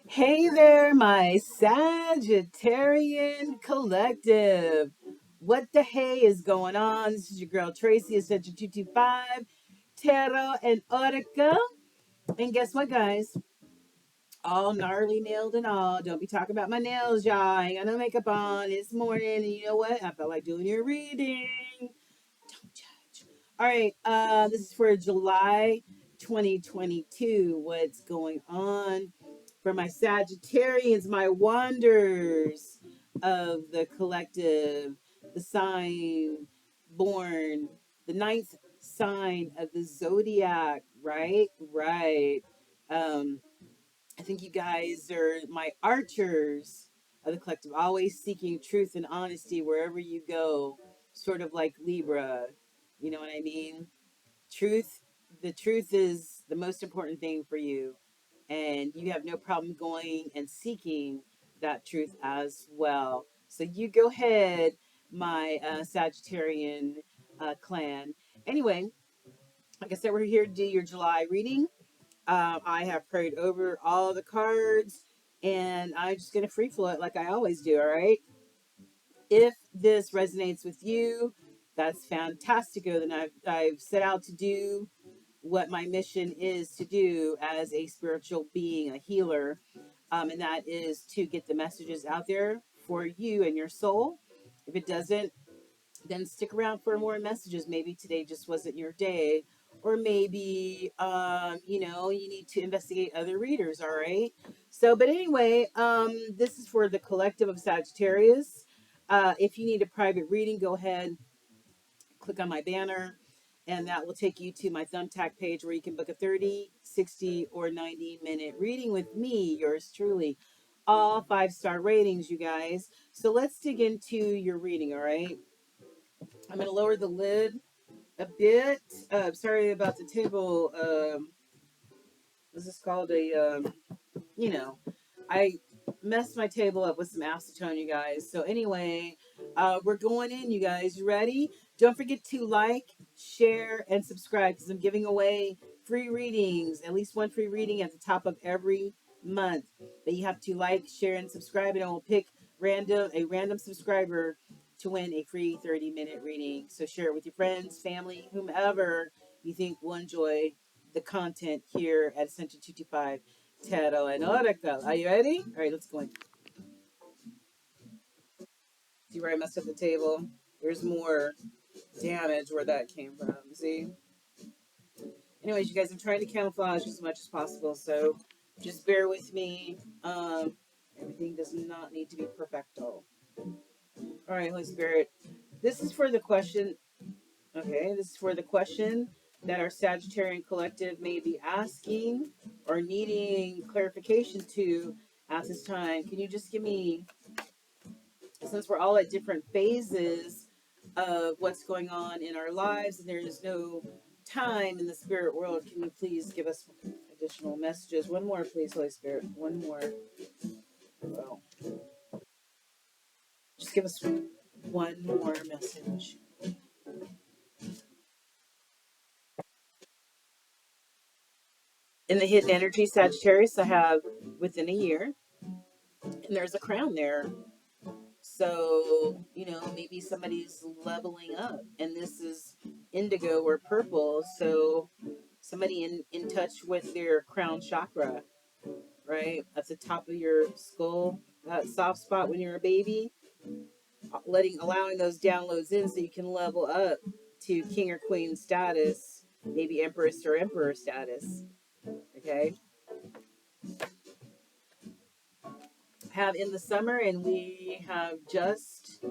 Hey there, my Sagittarian collective. What the hey is going on? This is your girl Tracy at Sagittarius 225, Tarot and Orica. And guess what, guys? All gnarly nailed and all. Don't be talking about my nails, y'all. I ain't got no makeup on. It's morning, and you know what? I felt like doing your reading. Don't judge. All right, this is for July 2022. What's going on for my Sagittarians, my wanders of the collective, the sign born, the ninth sign of the zodiac, right? Right. Um, I think you guys are my archers of the collective, always seeking truth and honesty wherever you go, sort of like Libra. You know what I mean? Truth, the truth is the most important thing for you. And you have no problem going and seeking that truth as well. So you go ahead, my Sagittarian clan. Anyway, like I said, we're here to do your July reading. I have prayed over all the cards, and I'm just going to free flow it like I always do, all right? If this resonates with you, that's fantastico. Then I've set out to do what my mission is to do as a spiritual being, a healer, and that is to get the messages out there for you and your soul. If it doesn't, then stick around for more messages. Maybe today just wasn't your day, or maybe you need to investigate other readers. All right. So, but anyway, this is for the collective of Sagittarius. If you need a private reading, go ahead, click on my banner, and that will take you to my Thumbtack page where you can book a 30, 60, or 90-minute reading with me, yours truly. All 5-star ratings, you guys. So let's dig into your reading, all right? I'm going to lower the lid a bit. Sorry about the table. This is called you know, I messed my table up with some acetone, you guys. So anyway, we're going in, you guys. You ready? Don't forget to like, share, and subscribe because I'm giving away free readings, at least one free reading at the top of every month. That you have to like, share, and subscribe, and I will pick a random subscriber to win a free 30-minute reading. So share it with your friends, family, whomever you think will enjoy the content here at Essential 225 Tarot and Oracle. Are you ready? All right, let's go in. See where I messed up the table? There's more damage where that came from. See? Anyways, you guys, I'm trying to camouflage as much as possible, so just bear with me. Everything does not need to be perfecto. All right, Holy Spirit. This is for the question. Okay, this is for the question that our Sagittarian collective may be asking or needing clarification to at this time. Can you just give me, since we're all at different phases of what's going on in our lives and there is no time in the spirit world, can you please give us additional messages? One more, please, Holy Spirit. One more. Well, just give us one more message. In the hidden energy Sagittarius, I have within a year, and there's a crown there. So, maybe somebody's leveling up, and this is indigo or purple. So, somebody in touch with their crown chakra, right? At the top of your skull, that soft spot when you're a baby, allowing those downloads in so you can level up to king or queen status, maybe empress or emperor status. Okay. Have in the summer, and we have just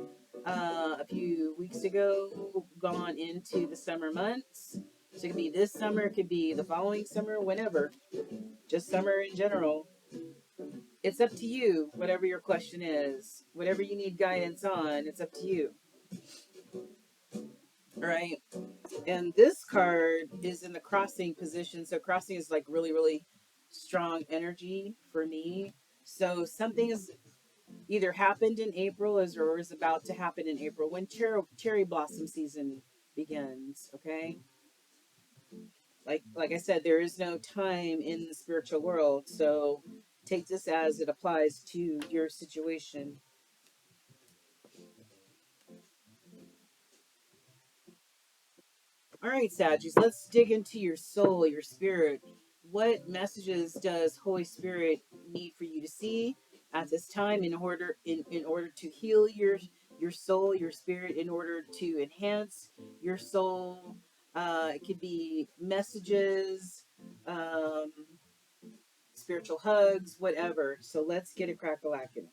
a few weeks ago gone into the summer months. So it could be this summer, it could be the following summer, whenever. Just summer in general. It's up to you, whatever your question is. Whatever you need guidance on, it's up to you. All right. And this card is in the crossing position. So crossing is like really, really strong energy for me. So something is either happened in April or is about to happen in April when cherry blossom season begins. Okay. Like I said, there is no time in the spiritual world. So Take this as it applies to your situation. All right, Saggies, let's dig into your soul, your spirit. What messages does Holy Spirit need for you to see at this time in order to heal your soul, your spirit, in order to enhance your soul? It could be messages, um, spiritual hugs, whatever. So let's get a crack-a-lackin'.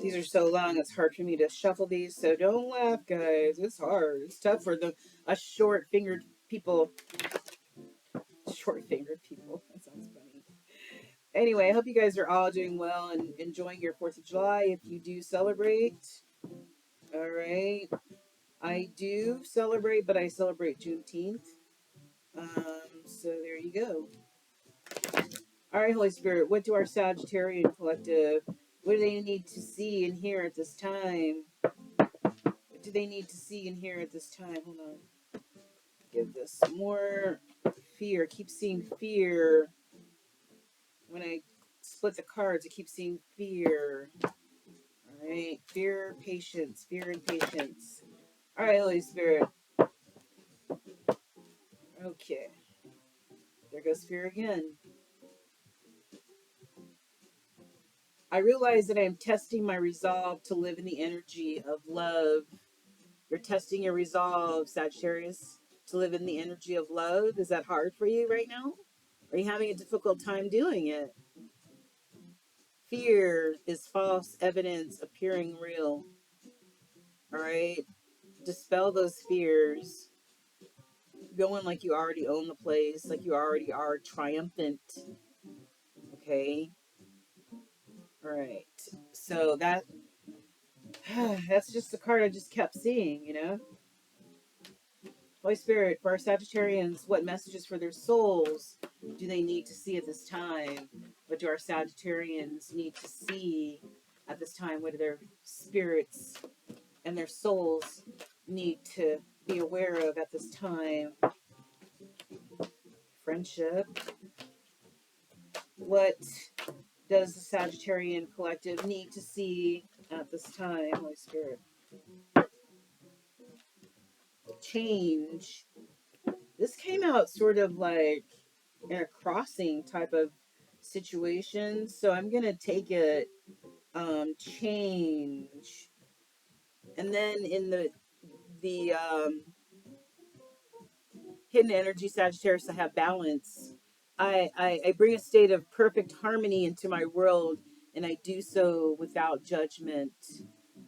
These are so long, it's hard for me to shuffle these. So don't laugh, guys. It's hard. It's tough for the us short-fingered people. Short-fingered people. That sounds funny. Anyway, I hope you guys are all doing well and enjoying your 4th of July if you do celebrate. All right. I do celebrate, but I celebrate Juneteenth. So there you go. All right, Holy Spirit, what do our Sagittarian collective, what do they need to see and hear at this time? What do they need to see and hear at this time? Hold on. Give this more fear. Keep seeing fear. When I split the cards, I keep seeing fear. All right. Fear, patience. Fear and patience. All right, Holy Spirit. Okay. There goes fear again. I realize that I am testing my resolve to live in the energy of love. You're testing your resolve, Sagittarius, to live in the energy of love. Is that hard for you right now? Are you having a difficult time doing it? Fear is false evidence appearing real. All right. Dispel those fears. Going like you already own the place, like you already are triumphant. Okay. All right. So that's just the card I just kept seeing. Holy Spirit, for our Sagittarians, what messages for their souls do they need to see at this time? What do our Sagittarians need to see at this time? What do their spirits and their souls need to be aware of at this time? Friendship. What does the Sagittarian collective need to see at this time, Holy Spirit? Change. This came out sort of like in a crossing type of situation. So I'm going to take it change. And then in the hidden energy Sagittarius, I have balance. I bring a state of perfect harmony into my world, and I do so without judgment.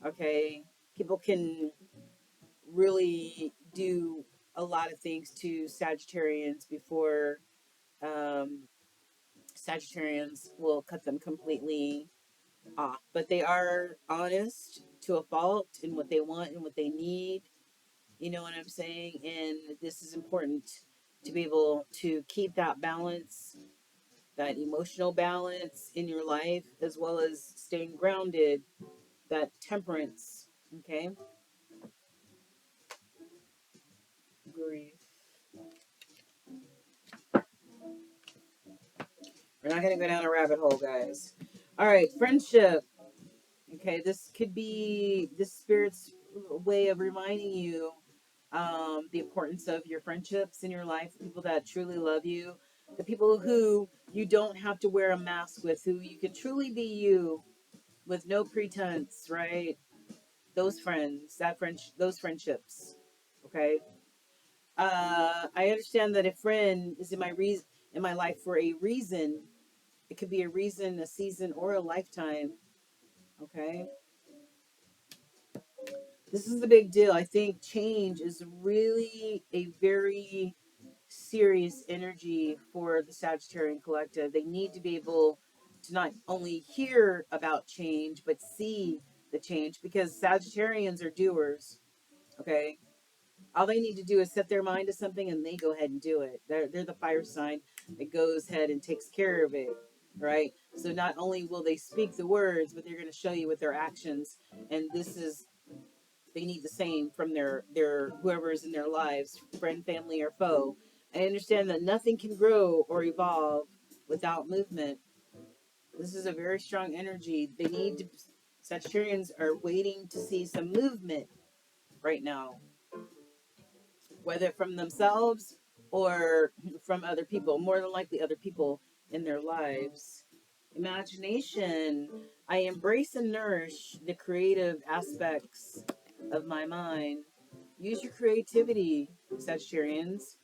Okay. People can really do a lot of things to Sagittarians before um, Sagittarians will cut them completely off. But they are honest to a fault in what they want and what they need. You know what I'm saying? And this is important to be able to keep that balance, that emotional balance in your life, as well as staying grounded, that temperance. Okay? Grief. We're not going to go down a rabbit hole, guys. All right, friendship. Okay, this could be this spirit's way of reminding you the importance of your friendships in your life, the people that truly love you, the people who you don't have to wear a mask with, who you can truly be you with no pretense, right? Those friends, those friendships. Okay. I understand that a friend is in my life for a reason. It could be a reason, a season, or a lifetime. Okay. This is the big deal. I think change is really a very serious energy for the Sagittarian collective. They need to be able to not only hear about change, but see the change because Sagittarians are doers. Okay. All they need to do is set their mind to something and they go ahead and do it. They're the fire sign that goes ahead and takes care of it. Right. So not only will they speak the words, but they're going to show you with their actions. And this is They need the same from their whoever is in their lives, friend, family, or foe. I understand that nothing can grow or evolve without movement. This is a very strong energy. They need to. Sagittarians are waiting to see some movement right now, whether from themselves or from other people. More than likely, other people in their lives. Imagination. I embrace and nourish the creative aspects of my mind. Use your creativity, Sagittarians.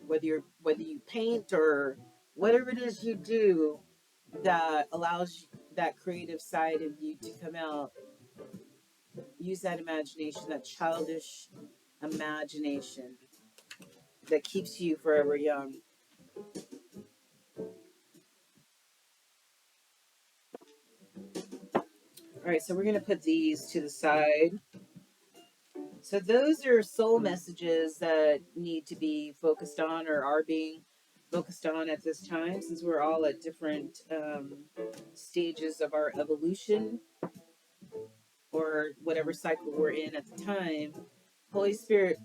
Whether you paint or whatever it is you do that allows that creative side of you to come out. Use that imagination, that childish imagination that keeps you forever young. All right, so we're going to put these to the side. So those are soul messages that need to be focused on or are being focused on at this time, since we're all at different stages of our evolution or whatever cycle we're in at the time. Holy Spirit,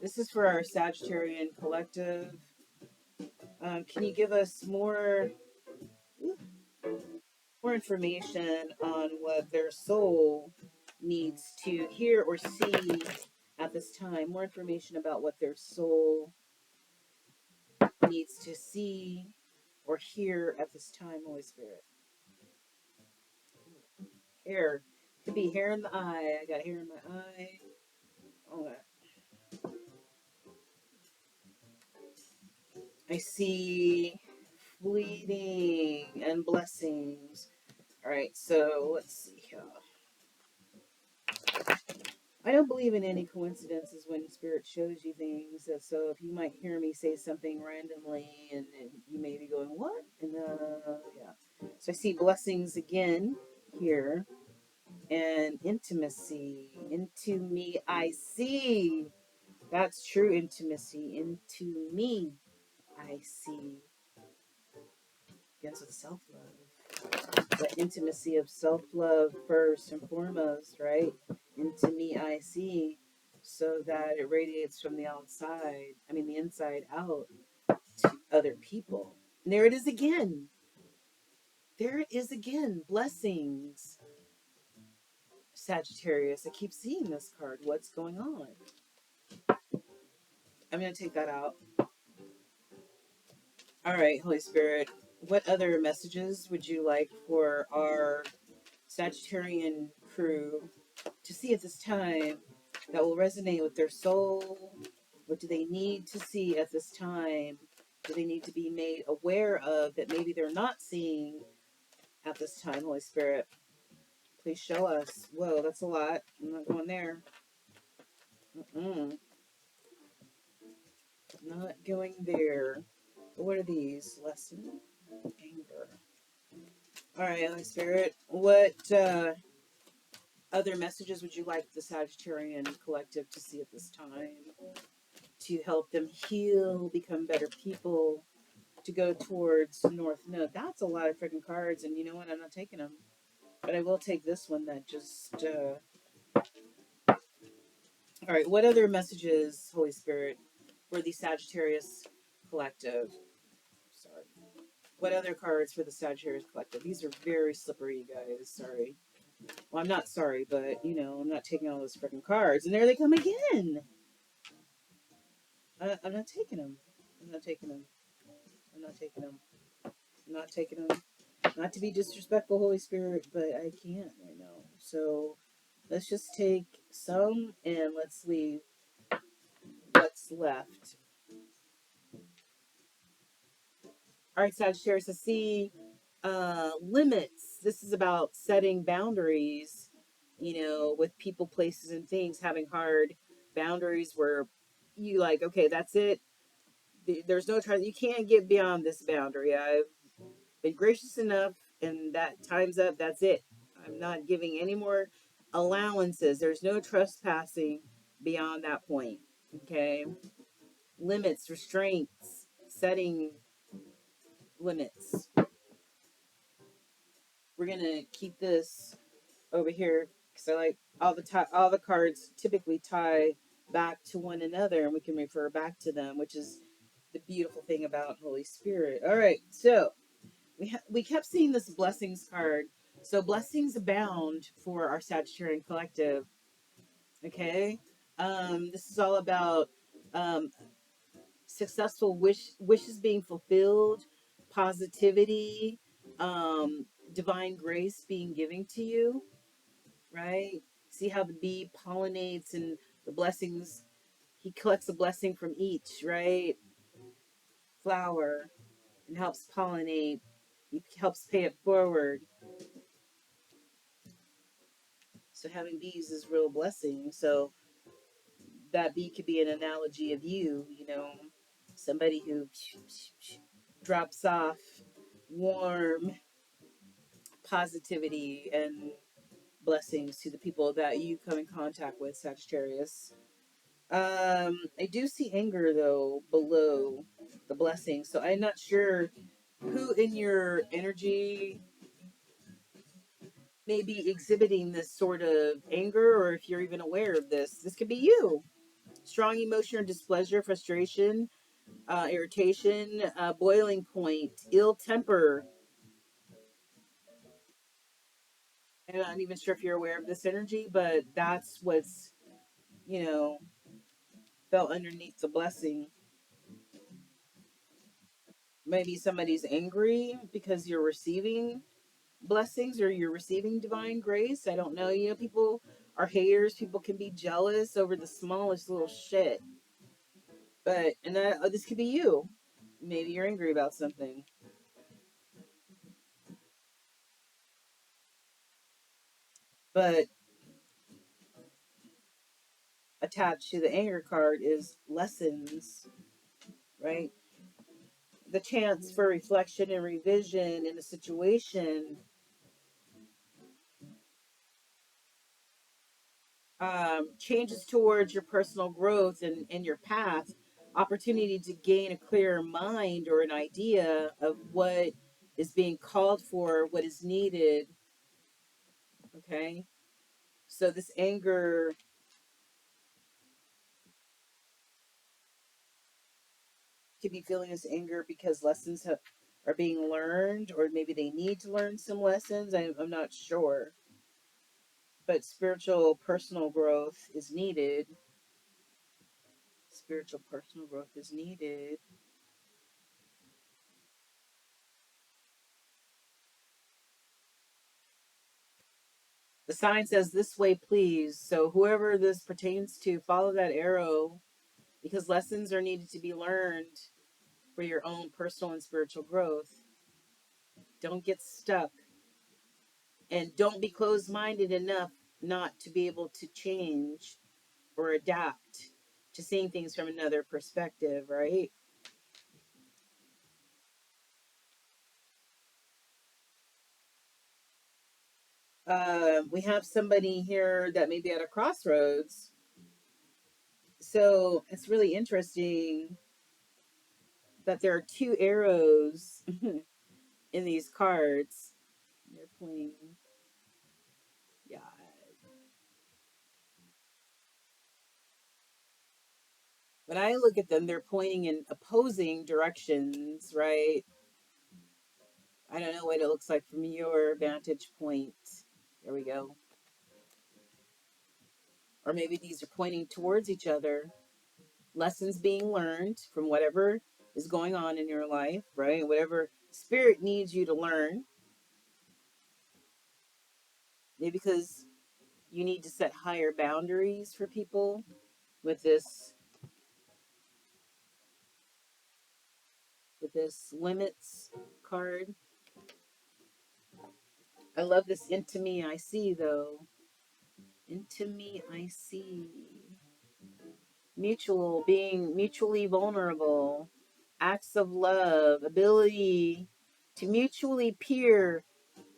this is for our Sagittarian collective. Can you give us more information on what their soul needs to hear or see at this time? More information about what their soul needs to see or hear at this time, Holy Spirit. Hair. Could be hair in the eye. I got hair in my eye. All that. I see fleeting and blessings. All right, so let's see here. I don't believe in any coincidences when Spirit shows you things. So if you might hear me say something randomly and you may be going, what? And yeah. So I see blessings again here and intimacy. Into me, I see. That's true intimacy. Into me, I see. Begins with self love. The intimacy of self love first and foremost, right? Into me, I see, so that it radiates from the outside, the inside out to other people. And there it is again. There it is again. Blessings. Sagittarius. I keep seeing this card. What's going on? I'm going to take that out. All right, Holy Spirit. What other messages would you like for our Sagittarian crew to see at this time that will resonate with their soul? What do they need to see at this time? Do they need to be made aware of that maybe they're not seeing at this time, Holy Spirit? Please show us. Whoa, that's a lot. I'm not going there. Mm-mm. Not going there. What are these? Lesson? Anger. All right, Holy Spirit. What other messages would you like the Sagittarian collective to see at this time to help them heal, become better people, to go towards North Node? That's a lot of freaking cards, and you know what? I'm not taking them. But I will take this one that just. All right, what other messages, Holy Spirit, for the Sagittarius collective? Sorry. What other cards for the Sagittarius collective? These are very slippery, you guys. Sorry. Well, I'm not sorry, but, I'm not taking all those freaking cards. And there they come again. I'm not taking them. I'm not taking them. I'm not taking them. I'm not taking them. Not to be disrespectful, Holy Spirit, but I can't right now. So let's just take some and let's leave what's left. All right, Sagittarius, I see limits. This is about setting boundaries, with people, places, and things, having hard boundaries where you like, okay, that's it. There's no try. You can't get beyond this boundary. I've been gracious enough, and that time's up. That's it. I'm not giving any more allowances. There's no trespassing beyond that point. Okay. Limits, restraints, setting limits. we're gonna keep this over here because I like all the cards typically tie back to one another, and we can refer back to them, which is the beautiful thing about Holy Spirit. All right, so we kept seeing this blessings card. So blessings abound for our Sagittarian collective. Okay, this is all about um, successful wishes being fulfilled, positivity, um, divine grace being given to you, right? See how the bee pollinates and the blessings, he collects a blessing from each, right? Flower and helps pollinate, he helps pay it forward. So having bees is real blessing. So that bee could be an analogy of you, somebody who drops off warm positivity and blessings to the people that you come in contact with, Sagittarius. I do see anger though below the blessing, so I'm not sure who in your energy may be exhibiting this sort of anger, or if you're even aware of this. This could be you. Strong emotion or displeasure, frustration, irritation, boiling point, ill temper. I'm not even sure if you're aware of this energy, but that's what's, you know, felt underneath the blessing. Maybe somebody's angry because you're receiving blessings or you're receiving divine grace. I don't know. People are haters. People can be jealous over the smallest little shit. But, and that, this could be you. Maybe you're angry about something. But attached to the anger card is lessons, right? The chance for reflection and revision in a situation, changes towards your personal growth and your path, opportunity to gain a clearer mind or an idea of what is being called for, what is needed. Okay. So this anger could be feeling this anger because are being learned, or maybe they need to learn some lessons. I'm not sure. But spiritual personal growth is needed. Spiritual personal growth is needed. The sign says this way, please. So whoever this pertains to, follow that arrow because lessons are needed to be learned for your own personal and spiritual growth. Don't get stuck and don't be closed minded enough not to be able to change or adapt to seeing things from another perspective, right? We have somebody here that may be at a crossroads. So it's really interesting that there are two arrows in these cards. They're pointing, yeah. When I look at them, they're pointing in opposing directions, right? I don't know what it looks like from your vantage point. There we go. Or maybe these are pointing towards each other. Lessons being learned from whatever is going on in your life, right? Whatever spirit needs you to learn. Maybe because you need to set higher boundaries for people with this limits card. I love this into me I see though. Into me I see. Mutual, being mutually vulnerable, acts of love, ability to mutually peer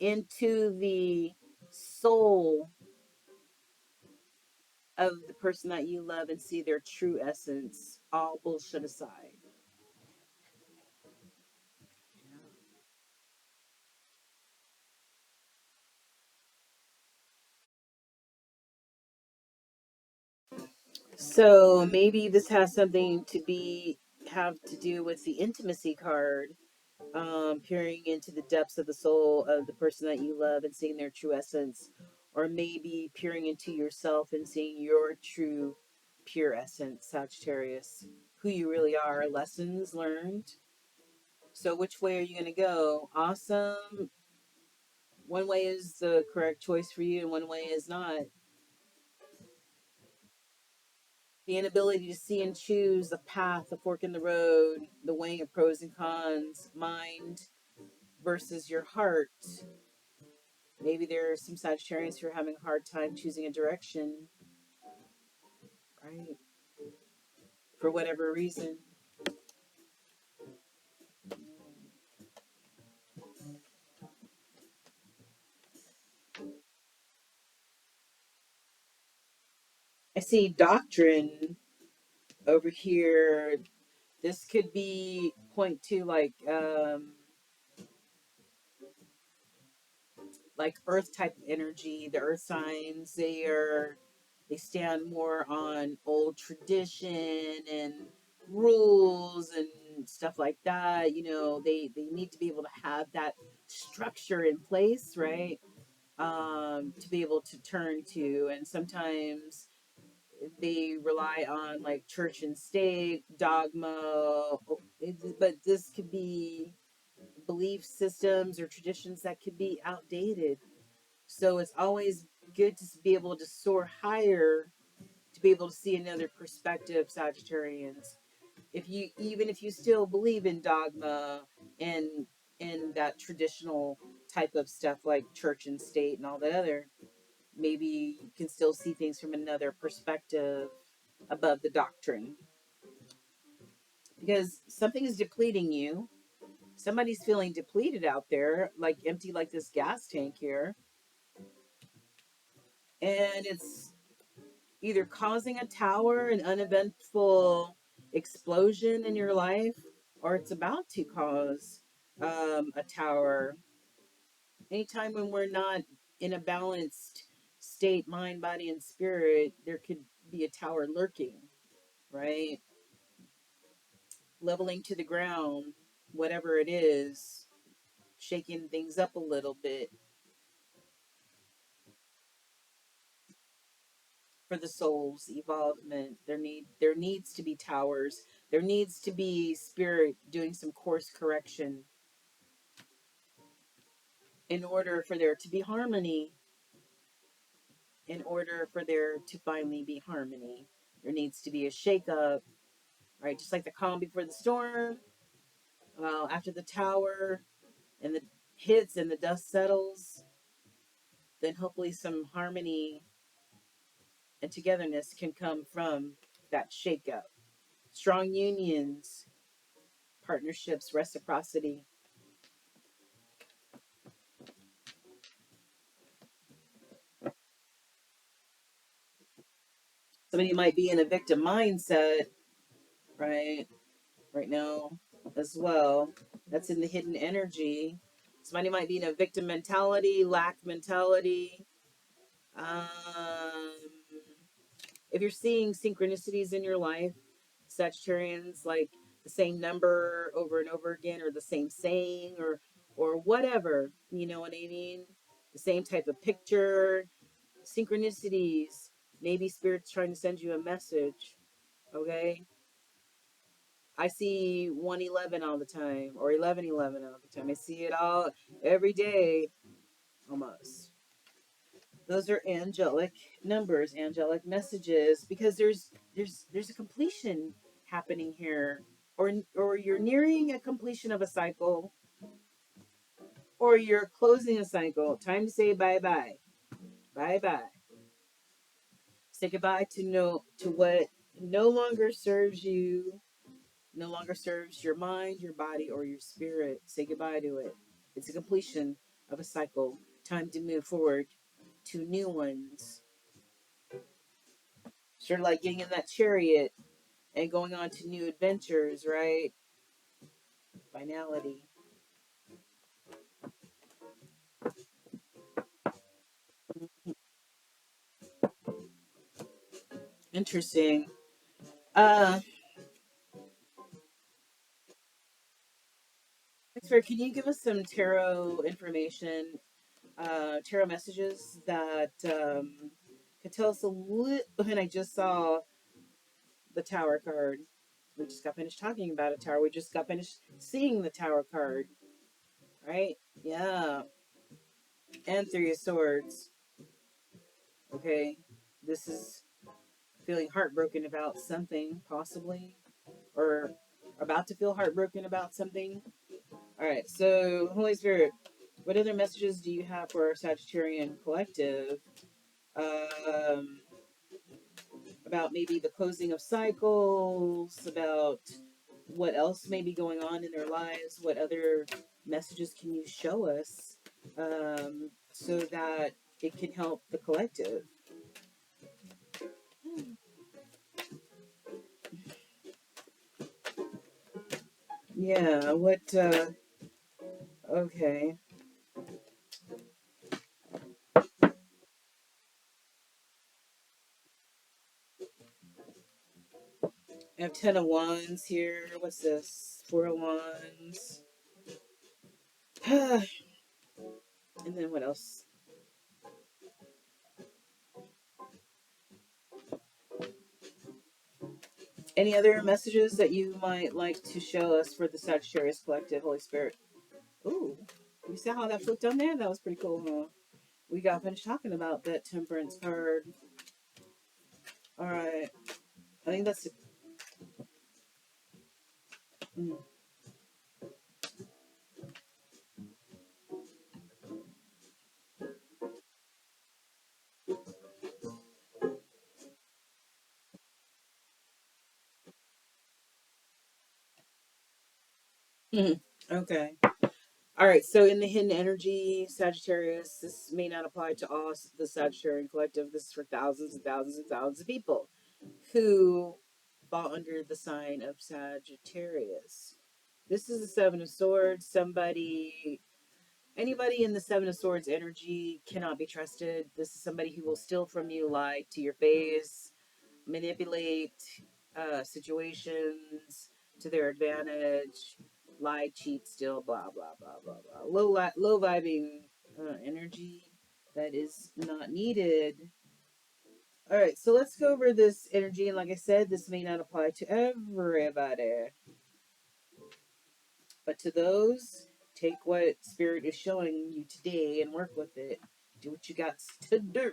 into the soul of the person that you love and see their true essence, all bullshit aside. So maybe this has something to be have to do with the intimacy card, peering into the depths of the soul of the person that you love and seeing their true essence, or maybe peering into yourself and seeing your true, pure essence, Sagittarius, who you really are, lessons learned. So, which way are you going to go? Awesome. One way is the correct choice for you, and one way is not. The inability to see and choose the path, the fork in the road, the weighing of pros and cons, mind versus your heart. Maybe there are some Sagittarians who are having a hard time choosing a direction, right? For whatever reason. I see doctrine over here. This could be point to like earth type energy. The earth signs, they stand more on old tradition and rules and stuff like that. You know, they need to be able to have that structure in place, right? To be able to turn to. And sometimes they rely on like church and state, dogma, but this could be belief systems or traditions that could be outdated. So it's always good to be able to soar higher, to be able to see another perspective, Sagittarians. If you even if you still believe in dogma and that traditional type of stuff like church and state and all that other, maybe you can still see things from another perspective above the doctrine. Because something is depleting you. Somebody's feeling depleted out there, like empty, like this gas tank here. And it's either causing a tower, an uneventful explosion in your life, or it's about to cause a tower. Anytime when we're not in a balanced state, mind, body, and spirit, there could be a tower lurking, right? Leveling to the ground, whatever it is, shaking things up a little bit for the soul's evolvement. There needs to be towers. There needs to be spirit doing some course correction in order for there to be harmony. In order for there to finally be harmony, there needs to be a shakeup, right? Just like the calm before the storm. Well, after the tower and the hits and the dust settles, then hopefully some harmony and togetherness can come from that shakeup. Strong unions, partnerships, reciprocity. Somebody might be in a victim mindset, right? Right now, as well. That's in the hidden energy. Somebody might be in a victim mentality, lack mentality. Um, if you're seeing synchronicities in your life, Sagittarians, like the same number over and over again, or the same saying, or whatever, you know what I mean? The same type of picture, synchronicities. Maybe spirit's trying to send you a message. Okay, I see 111 all the time, or 1111 all the time. I see it all every day, almost. Those are angelic numbers, angelic messages, because there's a completion happening here, or you're nearing a completion of a cycle, or you're closing a cycle. Time to say bye bye, bye bye. Say goodbye to what no longer serves you, no longer serves your mind, your body, or your spirit. Say goodbye to it. It's a completion of a cycle. Time to move forward to new ones. Sort of like getting in that chariot and going on to new adventures, right? Finality. Interesting. Uh, Expert, can you give us some tarot information, tarot messages that could tell us a little? And I just saw the Tower card. We just got finished talking about a tower. We just got finished seeing the Tower card, right? Yeah. And Three of Swords. Okay. This is feeling heartbroken about something, possibly, or about to feel heartbroken about something. All right. So, Holy Spirit, what other messages do you have for our Sagittarian collective? Um, about maybe the closing of cycles, about what else may be going on in their lives, what other messages can you show us, so that it can help the collective? Yeah, what, okay. I have 10 of Wands here. What's this? 4 of Wands. And then what else? Any other messages that you might like to show us for the Sagittarius Collective, Holy Spirit? Ooh, you see how that flipped on there? That was pretty cool, huh? We got finished talking about that Temperance card. All right. I think that's. Mm, mhm. Okay. All right. So in the hidden energy, Sagittarius, this may not apply to all the Sagittarian collective. This is for thousands and thousands and thousands of people who fall under the sign of Sagittarius. This is the Seven of Swords. Anybody in the Seven of Swords energy cannot be trusted. This is somebody who will steal from you, lie to your face, manipulate situations to their advantage, lie, cheat, steal, blah blah blah blah blah. Low vibing energy that is not needed. All right, so let's go over this energy, and like I said, this may not apply to everybody, but to those, take what spirit is showing you today and work with it. Do what you got to do.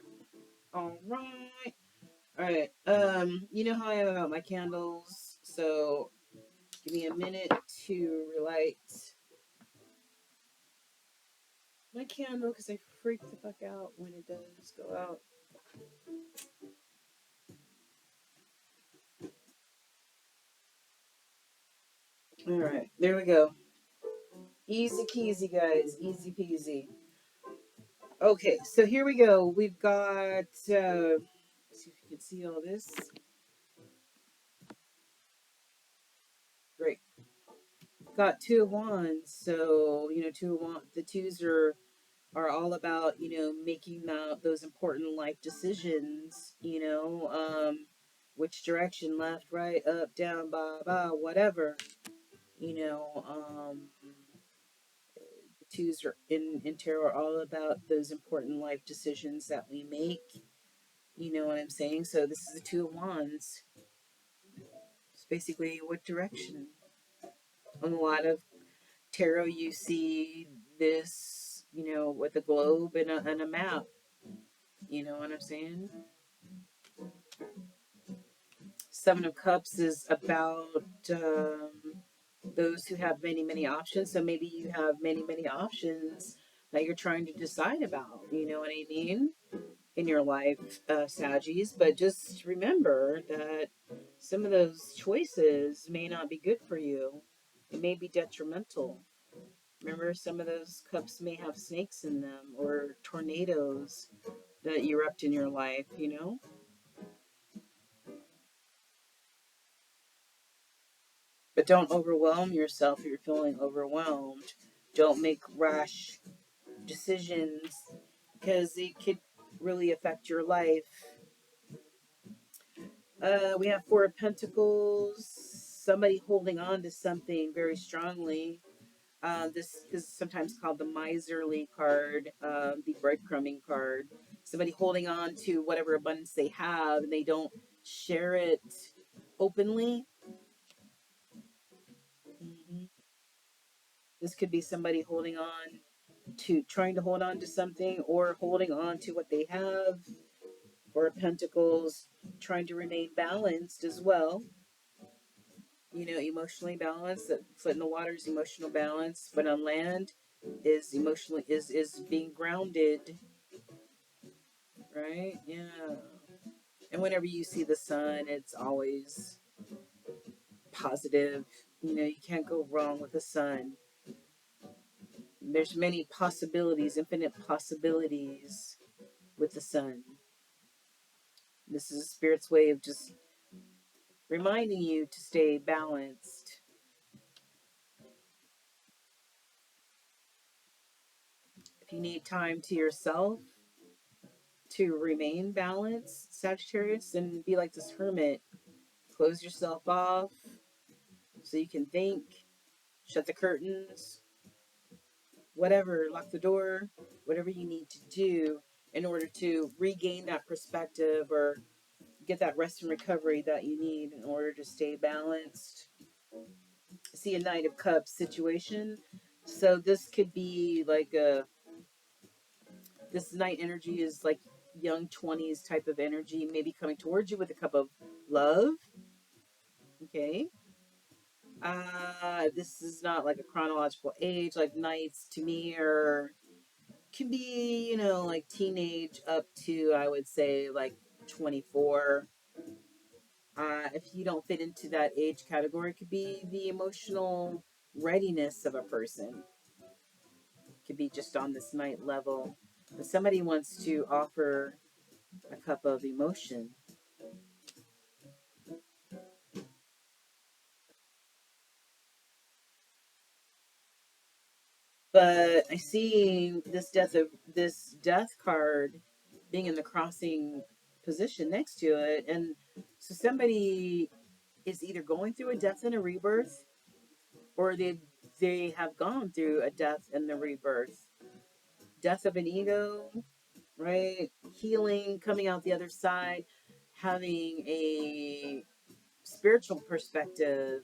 All right. All right. You know how I am about my candles, so give me a minute to relight my candle because I freak the fuck out when it does go out. All right, there we go. Easy peasy, guys. Easy peasy. Okay, so here we go. We've got. See if you can see all this. Great. Got two of wands, so two of wands. The twos are all about making those important life decisions. Which direction, left, right, up, down, blah blah, whatever. You know, the twos are in tarot are all about those important life decisions that we make. You know what I'm saying? So this is the two of wands. It's basically what direction. On a lot of tarot, you see this, with a globe and a map. You know what I'm saying? Seven of Cups is about those who have many, many options. So maybe you have many, many options that you're trying to decide about. You know what I mean? In your life, Saggies. But just remember that some of those choices may not be good for you. It may be detrimental. Remember, some of those cups may have snakes in them or tornadoes that erupt in your life. But don't overwhelm yourself if you're feeling overwhelmed. Don't make rash decisions because it could really affect your life. We have Four of Pentacles, somebody holding on to something very strongly. This is sometimes called the miserly card, the breadcrumbing card. Somebody holding on to whatever abundance they have and they don't share it openly. Mhm. This could be somebody holding on to, trying to hold on to something, or holding on to what they have. Four of Pentacles, trying to remain balanced as well. You know, emotionally balanced. That foot in the water is emotional balance, but on land is emotionally is being grounded, right? Yeah. And whenever you see the sun, it's always positive. You know, you can't go wrong with the sun. There's many possibilities, infinite possibilities with the sun. This is Spirit's way of just reminding you to stay balanced. If you need time to yourself to remain balanced, Sagittarius, then be like this hermit. Close yourself off so you can think, shut the curtains, whatever, lock the door, whatever you need to do in order to regain that perspective or get that rest and recovery that you need in order to stay balanced. See a Knight of Cups situation. So this could be like a, this night energy is like young 20s type of energy, maybe coming towards you with a cup of love. Okay. This is not like a chronological age. Like knights to me are, can be, you know, like teenage up to, I would say, like 24. If you don't fit into that age category, it could be the emotional readiness of a person. It could be just on this night level. If somebody wants to offer a cup of emotion, but I see this death card being in the crossing position next to it, and so somebody is either going through a death and a rebirth, or they have gone through a death and the rebirth, death of an ego, right? Healing, coming out the other side, having a spiritual perspective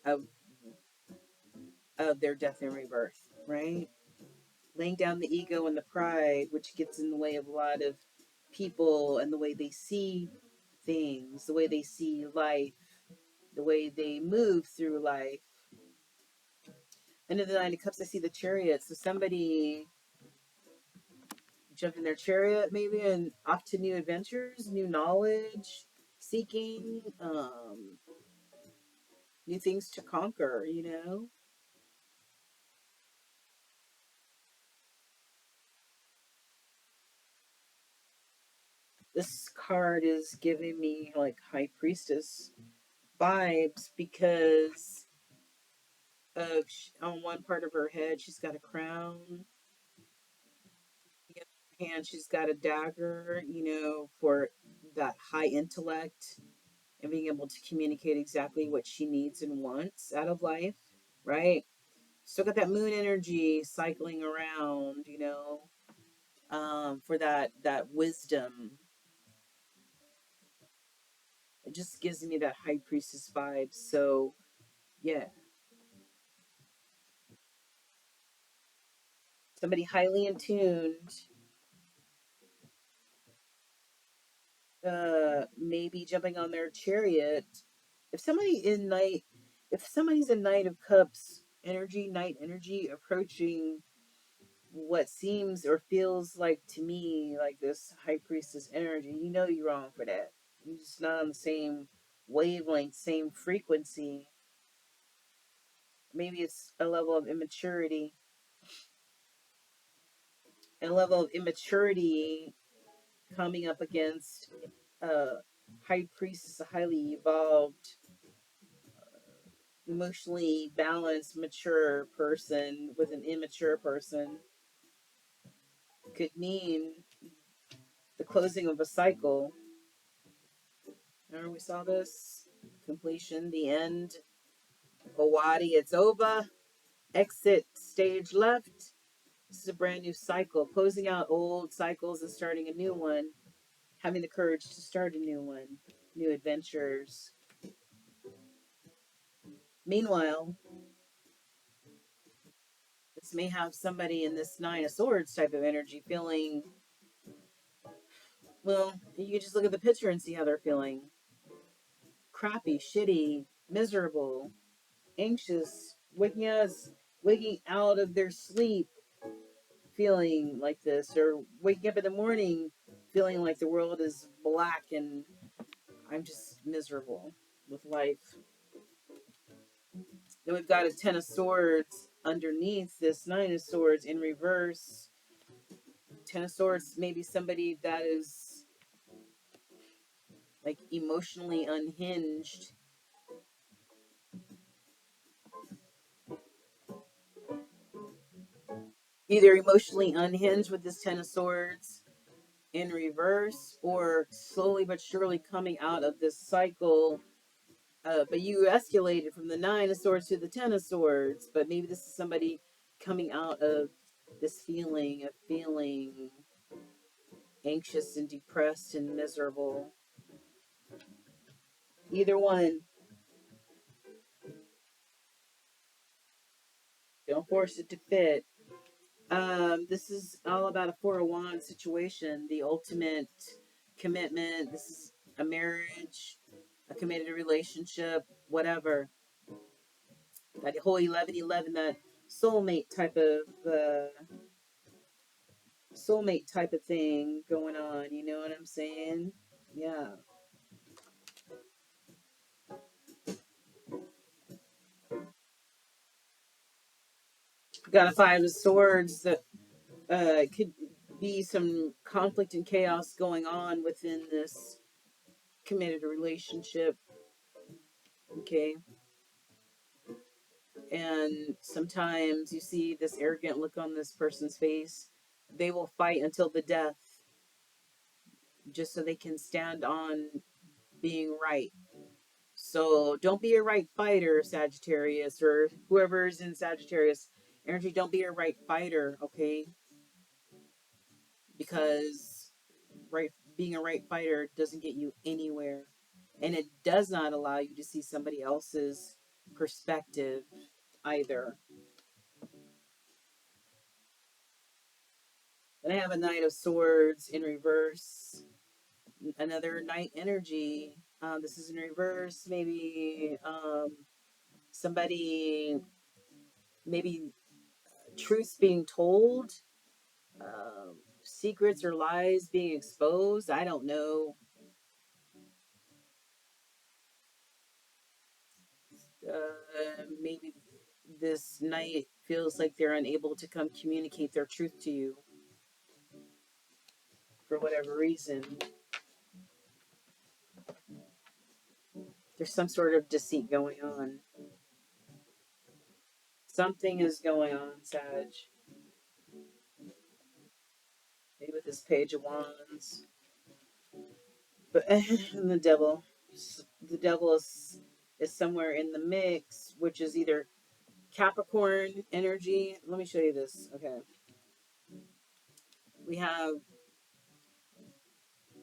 of their death and rebirth, right? Laying down the ego and the pride, which gets in the way of a lot of people and the way they see things, the way they see life, the way they move through life. And in the Nine of Cups, I see the Chariot. So somebody jumped in their chariot, maybe, and off to new adventures, new knowledge, seeking, new things to conquer. You know, this card is giving me like High Priestess vibes because of, on one part of her head she's got a crown, the other hand she's got a dagger, you know, for that high intellect and being able to communicate exactly what she needs and wants out of life, right? Still got that moon energy cycling around, you know, for that wisdom. It just gives me that high priestess vibe. So yeah, somebody highly in tuned, maybe jumping on their chariot. If somebody in night, if somebody's in Knight of Cups energy, night energy, approaching what seems or feels like to me like this high priestess energy, you know you're wrong for that. You're just not on the same wavelength, same frequency. Maybe it's a level of immaturity. And a level of immaturity coming up against a high priestess, a highly evolved, emotionally balanced, mature person with an immature person could mean the closing of a cycle, Remember we saw this? Completion, the end. Owadi, it's over. Exit stage left. This is a brand new cycle. Closing out old cycles and starting a new one. Having the courage to start a new one. New adventures. Meanwhile, this may have somebody in this Nine of Swords type of energy feeling, well, you can just look at the picture and see how they're feeling. Crappy, shitty, miserable, anxious, waking out of their sleep feeling like this, or waking up in the morning feeling like the world is black and I'm just miserable with life. Then we've got a Ten of Swords underneath this Nine of Swords in reverse. Ten of Swords, maybe somebody that is like emotionally unhinged. Either emotionally unhinged with this Ten of Swords in reverse, or slowly but surely coming out of this cycle. But you escalated from the Nine of Swords to the Ten of Swords. But maybe this is somebody coming out of this feeling of feeling anxious and depressed and miserable. Either one. Don't force it to fit. This is all about a Four of Wands situation, the ultimate commitment. This is a marriage, a committed relationship, whatever. That whole 11-11, that soulmate type of soulmate type of thing going on. You know what I'm saying? Yeah. Got a Five of Swords that could be some conflict and chaos going on within this committed relationship. Okay. And sometimes you see this arrogant look on this person's face. They will fight until the death just so they can stand on being right. So don't be a right fighter, Sagittarius, or whoever is in Sagittarius energy. Don't be a right fighter, okay? Because right being a right fighter doesn't get you anywhere, and it does not allow you to see somebody else's perspective either. Then I have a Knight of Swords in reverse, another Knight energy. This is in reverse. Maybe somebody, maybe truths being told, secrets or lies being exposed. I don't know. Maybe this Knight feels like they're unable to come communicate their truth to you for whatever reason. There's some sort of deceit going on. Something is going on, Sag. Maybe with this Page of Wands. But and the devil is somewhere in the mix, which is either Capricorn energy. Let me show you this. Okay, we have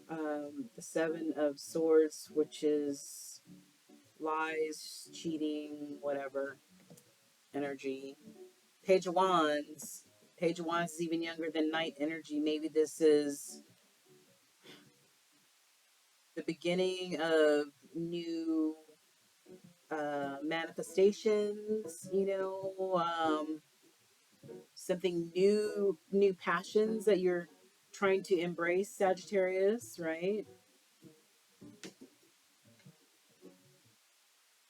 the Seven of Swords, which is lies, cheating, whatever energy. Page of Wands. Page of Wands is even younger than Knight energy. Maybe this is the beginning of new manifestations, something new, new passions that you're trying to embrace, Sagittarius, right?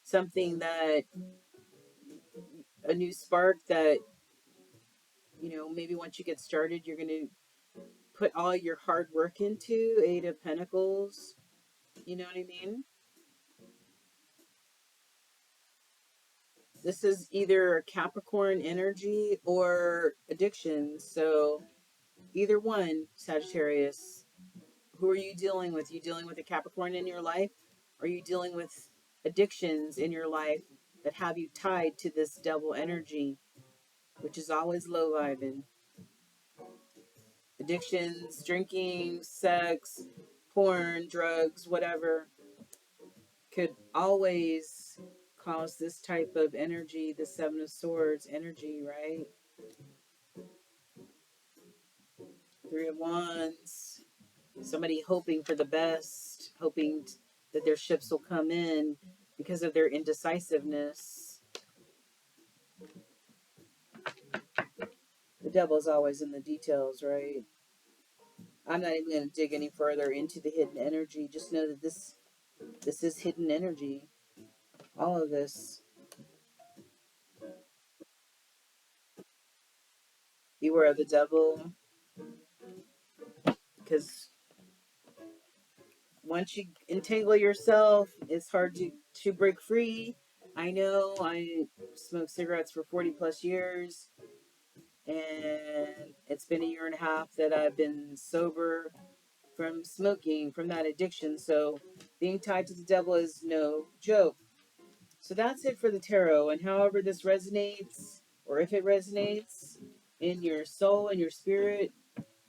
Something that, a new spark that, maybe once you get started, you're going to put all your hard work into. Eight of Pentacles, you know what I mean? This is either Capricorn energy or addiction. So either one, Sagittarius. Who are you dealing with? You dealing with a Capricorn in your life? Are you dealing with addictions in your life that have you tied to this double energy, which is always low vibing? Addictions, drinking, sex, porn, drugs, whatever, could always cause this type of energy, the Seven of Swords energy, right? Three of Wands, somebody hoping for the best, hoping that their ships will come in because of their indecisiveness. The devil's always in the details, right? I'm not even going to dig any further into the hidden energy. Just know that this is hidden energy. All of this. Beware of the devil, because once you entangle yourself, it's hard to break free. I know I smoked cigarettes for 40 plus years, and it's been a year and a half that I've been sober from smoking, from that addiction. So being tied to the devil is no joke. So that's it for the tarot. And however this resonates, or if it resonates in your soul and your spirit,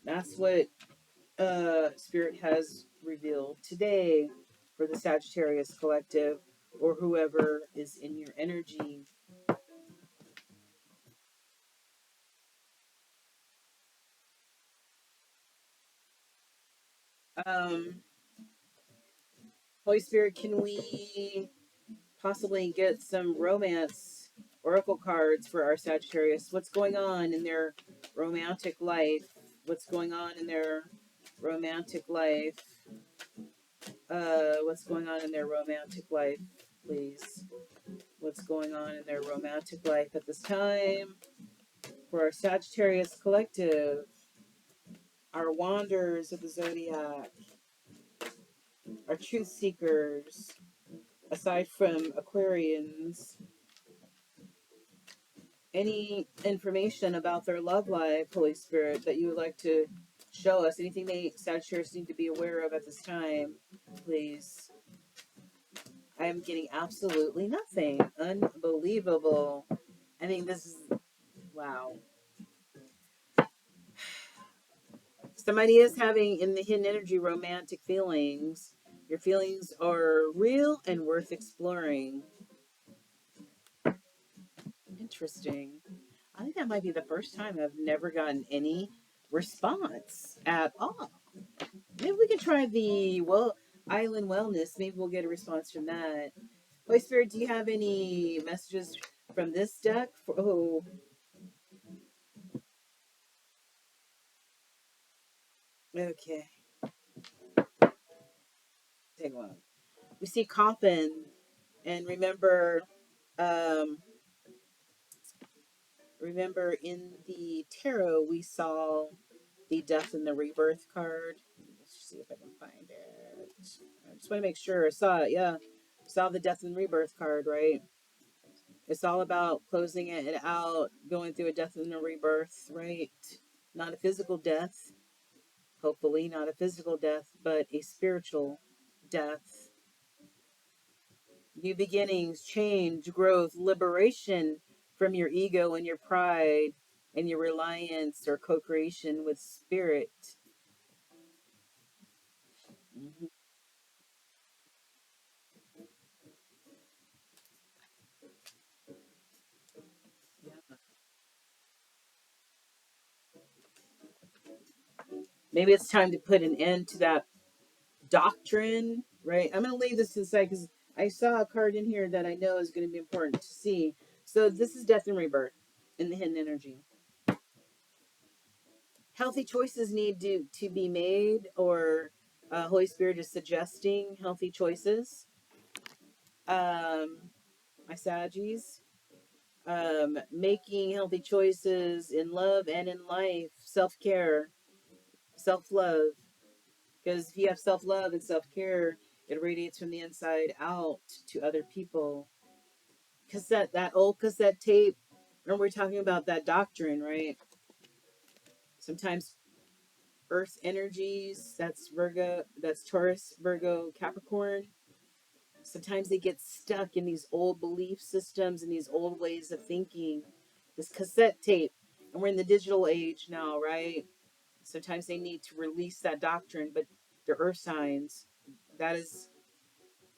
that's what Spirit has revealed today for the Sagittarius collective, or whoever is in your energy. Um, Holy Spirit, can we possibly get some romance oracle cards for our Sagittarius? What's going on in their romantic life? What's going on in their romantic life? What's going on in their romantic life, please? What's going on in their romantic life at this time? For our Sagittarius collective, our wanderers of the zodiac, our truth seekers, aside from Aquarians, any information about their love life, Holy Spirit, that you would like to show us? Anything they Sagittarius need to be aware of at this time, please? I am getting absolutely nothing. Unbelievable. I mean, this is wow. Somebody is having in the hidden energy romantic feelings. Your feelings are real and worth exploring. Interesting. I think that might be the first time I've never gotten any response at all. Maybe we can try the island wellness. Maybe we'll get a response from that. Holy Spirit, do you have any messages from this deck? Okay. Take one. We see coffin, and um, remember in the tarot we saw the death and the rebirth card. Let's see if I can find it. I just want to make sure I saw it. Yeah, saw the death and rebirth card, right? It's all about closing it out, going through a death and a rebirth, right? Not a physical death, hopefully, not a physical death, but a spiritual death. New beginnings, change, growth, liberation from your ego and your pride and your reliance or co creation with spirit. Mm-hmm. Yeah. Maybe it's time to put an end to that doctrine, right? I'm going to leave this to the side because I saw a card in here that I know is going to be important to see. So this is death and rebirth in the hidden energy. Healthy choices need to be made, or Holy Spirit is suggesting healthy choices. My Saggies, making healthy choices in love and in life, self care, self love. Because if you have self love and self care, it radiates from the inside out to other people. That old cassette tape. Remember, we're talking about that doctrine, right? Sometimes Earth energies. That's Virgo. That's Taurus, Virgo, Capricorn. Sometimes they get stuck in these old belief systems and these old ways of thinking, this cassette tape. And we're in the digital age now, right? Sometimes they need to release that doctrine, but the earth signs, that is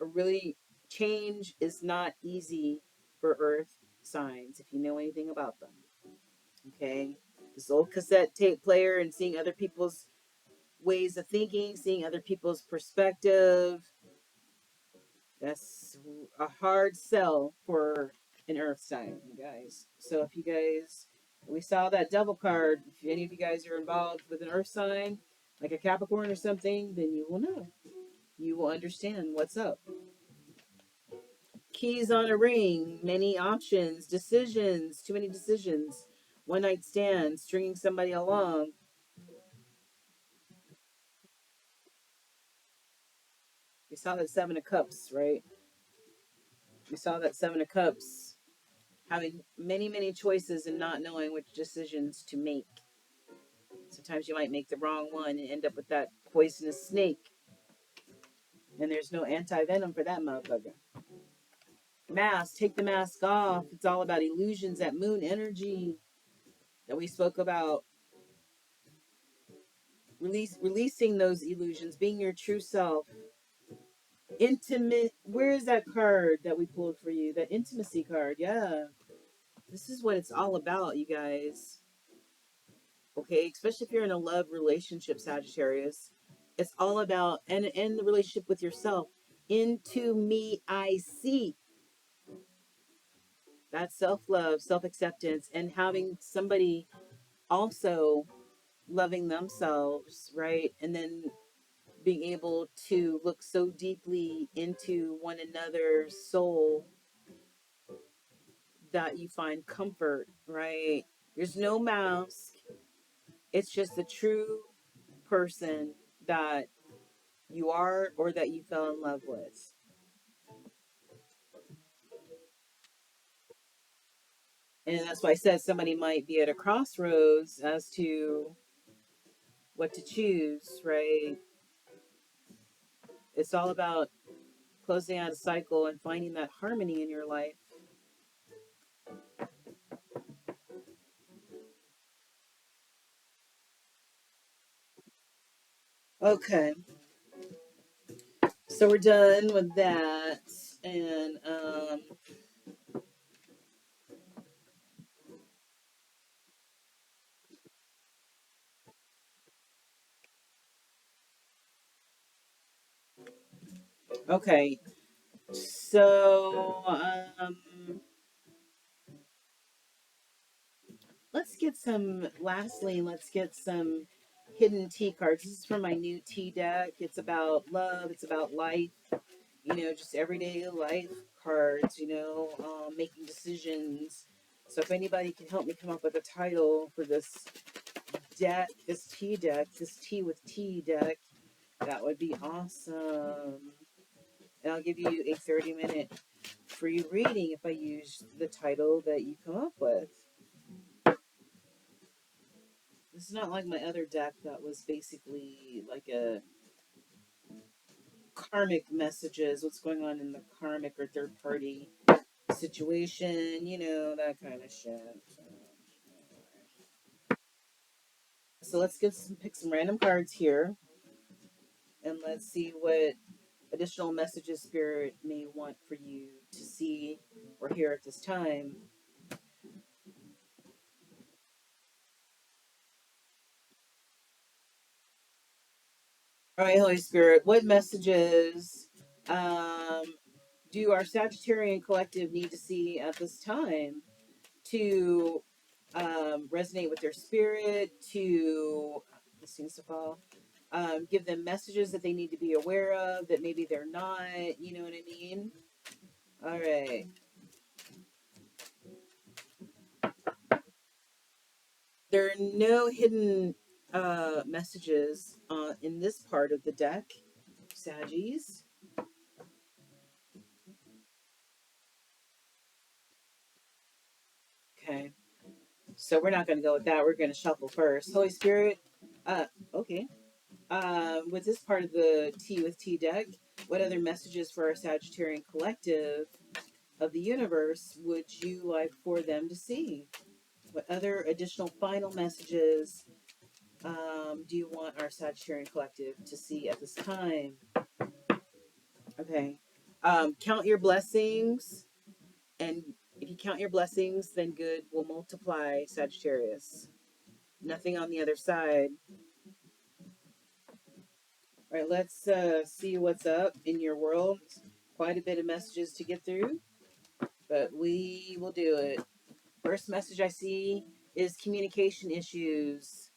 a really, change is not easy for earth signs if you know anything about them. Okay? This old cassette tape player and seeing other people's ways of thinking, seeing other people's perspective, that's a hard sell for an earth sign, you guys. So if you guys, we saw that devil card, if any of you guys are involved with an earth sign, like a Capricorn or something, then you will know. You will understand what's up. Keys on a ring, many options, decisions, too many decisions, one night stand, stringing somebody along. We saw that Seven of Cups, right? We saw that Seven of Cups having many, many choices and not knowing which decisions to make. Sometimes you might make the wrong one and end up with that poisonous snake. And there's no anti venom for that motherfucker. Mask, take the mask off. It's all about illusions, that moon energy that we spoke about. Releasing those illusions, being your true self. Intimate. Where is that card that we pulled for you? That intimacy card. Yeah. This is what it's all about, you guys. Okay, especially if you're in a love relationship, Sagittarius. It's all about, and in the relationship with yourself. Into me I see. That self-love, self-acceptance, and having somebody also loving themselves, right? And then being able to look so deeply into one another's soul that you find comfort, right? There's no mask. It's just the true person that you are or that you fell in love with. And that's why I said somebody might be at a crossroads as to what to choose, right? It's all about closing out a cycle and finding that harmony in your life. Okay, so we're done with that. And okay, so let's get some, lastly, let's get some hidden tea cards. This is from my new tea deck. It's about love, it's about life, just everyday life cards, making decisions. So if anybody can help me come up with a title for this deck, this tea with tea deck, that would be awesome. And I'll give you a 30-minute free reading if I use the title that you come up with. This is not like my other deck that was basically like a karmic messages, what's going on in the karmic or third party situation, that kind of shit. So let's pick some random cards here and let's see what additional messages spirit may want for you to see or hear at this time. All right, Holy Spirit, what messages um, do our Sagittarian collective need to see at this time to resonate with their spirit, to this seems to fall, give them messages that they need to be aware of that maybe they're not, you know what I mean? All right. There are no hidden messages in this part of the deck, Saggies. Okay. So we're not going to go with that. We're going to shuffle first. Holy Spirit. Okay. With this part of the Tea with Tea deck, what other messages for our Sagittarian collective of the universe would you like for them to see? What other additional final messages do you want our Sagittarian collective to see at this time? Okay. Count your blessings. And if you count your blessings, then good will multiply, Sagittarius. Nothing on the other side. All right, let's see what's up in your world. Quite a bit of messages to get through, but we will do it. First message I see is communication issues.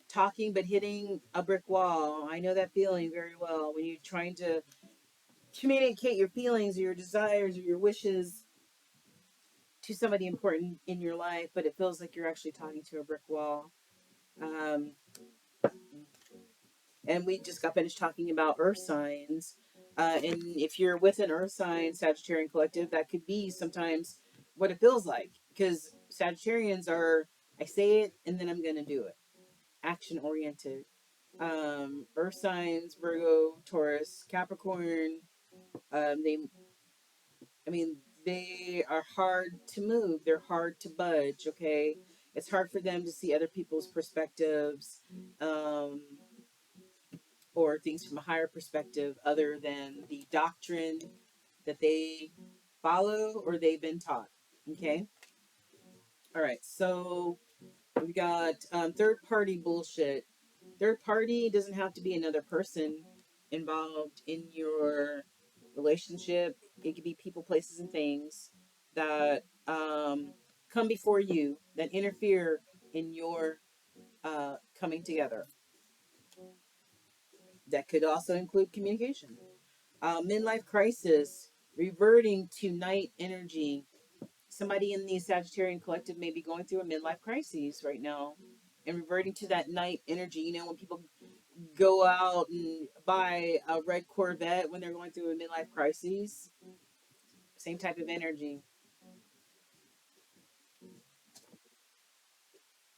Talking but hitting a brick wall. I know that feeling very well when you're trying to communicate your feelings or your desires or your wishes to somebody important in your life, but it feels like you're actually talking to a brick wall. Um, and we just got finished talking about earth signs. And if you're with an earth sign, Sagittarian collective, that could be sometimes what it feels like. Because Sagittarians are, I say it and then I'm going to do it. Action oriented. Earth signs, Virgo, Taurus, Capricorn, they, I mean, they are hard to move. They're hard to budge. Okay, it's hard for them to see other people's perspectives, um, or things from a higher perspective other than the doctrine that they follow or they've been taught. Okay, all right. So we've got third party bullshit. Third party doesn't have to be another person involved in your relationship. It could be people, places, and things that come before you that interfere in your coming together. That could also include communication. Midlife crisis, reverting to night energy. Somebody in the Sagittarian collective may be going through a midlife crisis right now and reverting to that night energy. You know, when people go out and buy a red Corvette when they're going through a midlife crisis. Same type of energy.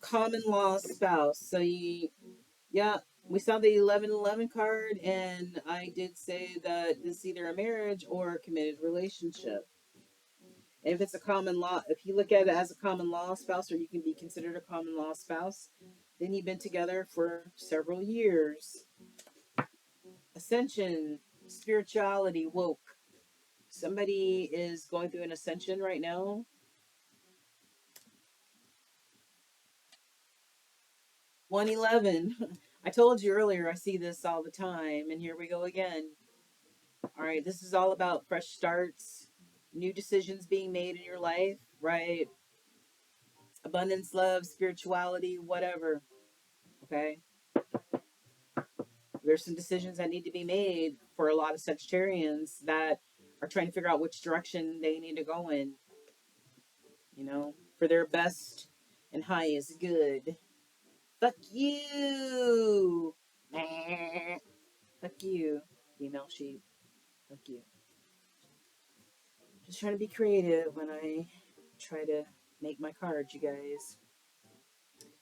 Common law spouse. So yeah, we saw the 1111 card, and I did say that this is either a marriage or a committed relationship. And if it's a common law, if you look at it as a common law spouse, or you can be considered a common law spouse, then you've been together for several years. Ascension, spirituality, woke. Somebody is going through an ascension right now. 111. I told you earlier, I see this all the time, and here we go again. All right, this is all about fresh starts, new decisions being made in your life, right? Abundance, love, spirituality, whatever. Okay. There's some decisions that need to be made for a lot of Sagittarians that are trying to figure out which direction they need to go in, for their best and highest good. Fuck you. Nah. Fuck you, female sheep. Fuck you. Just trying to be creative when I try to make my cards, you guys.